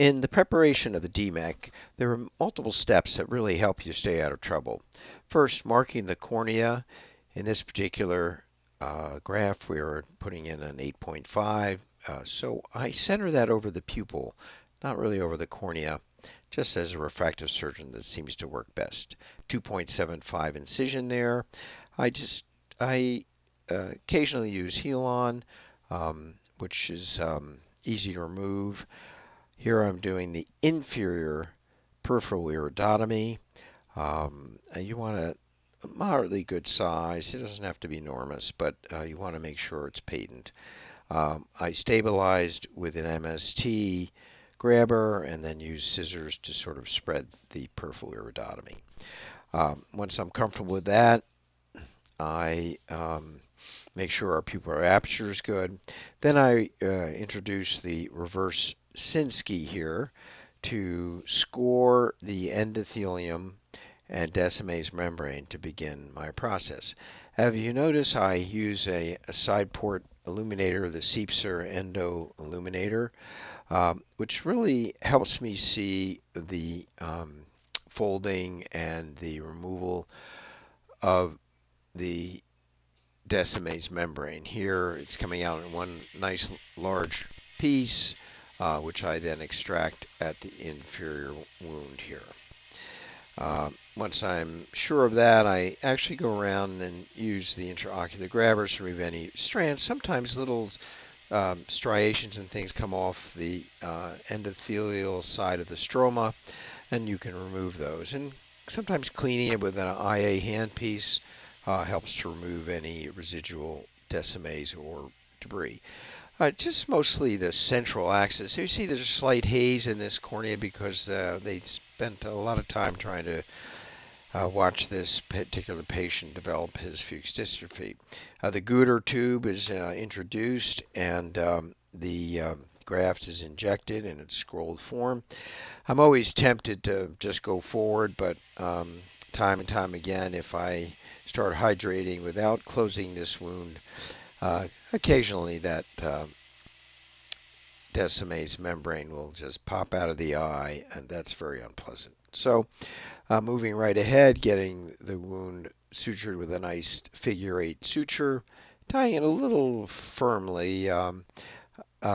In the preparation of the DMEK, there are multiple steps that really help you stay out of trouble. First, marking the cornea. In this particular graph, we are putting in an 8.5. So I center that over the pupil, not really over the cornea, just as a refractive surgeon that seems to work best. 2.75 incision there. I occasionally use Heal-On, which is easy to remove. Here I'm doing the inferior peripheral iridotomy. You want a moderately good size. It doesn't have to be enormous, but you want to make sure it's patent. I stabilized with an MST grabber and then use scissors to sort of spread the peripheral iridotomy. Once I'm comfortable with that, I make sure our pupillar aperture is good. Then I introduce the reverse Sinski here to score the endothelium and Descemet's membrane to begin my process. As you notice, I use a side port illuminator, the Siepser Endo Illuminator, which really helps me see the folding and the removal of the Descemet's membrane. Here it's coming out in one nice large piece, which I then extract at the inferior wound here. Once I'm sure of that, I actually go around and use the intraocular grabbers to remove any strands. Sometimes little striations and things come off the endothelial side of the stroma, and you can remove those. And sometimes cleaning it with an IA handpiece helps to remove any residual Descemet's or debris. Just mostly the central axis. You see there's a slight haze in this cornea because they spent a lot of time trying to watch this particular patient develop his Fuchs dystrophy. The Guder tube is introduced and the graft is injected in its scrolled form. I'm always tempted to just go forward, but time and time again, if I start hydrating without closing this wound, occasionally that Descemet's membrane will just pop out of the eye, and that's very unpleasant. So moving right ahead, getting the wound sutured with a nice figure 8 suture, tying it a little firmly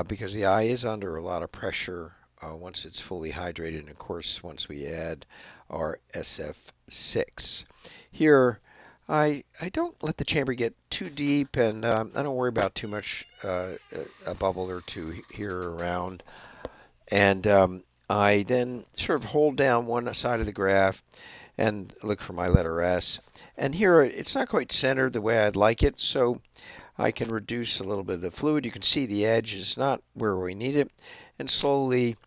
because the eye is under a lot of pressure once it's fully hydrated, and of course once we add our SF6. Here I don't let the chamber get too deep, and I don't worry about too much, a bubble or two here around. And I then sort of hold down one side of the graft and look for my letter S. And here it's not quite centered the way I'd like it, so I can reduce a little bit of the fluid. You can see the edge is not where we need it. And slowly,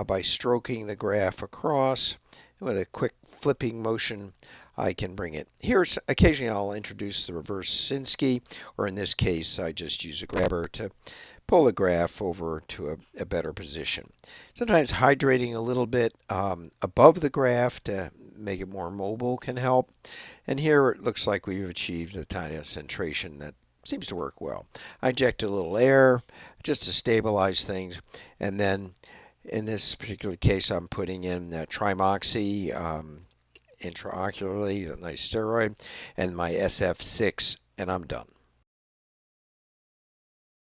by stroking the graft across, with a quick flipping motion, I can bring it. Here, occasionally I'll introduce the reverse Sinski, or in this case, I just use a grabber to pull the graft over to a better position. Sometimes hydrating a little bit above the graft to make it more mobile can help. And here it looks like we've achieved a tiny centration that seems to work well. I inject a little air just to stabilize things, and then in this particular case, I'm putting in Trimoxy intraocularly, a nice steroid, and my SF6, and I'm done.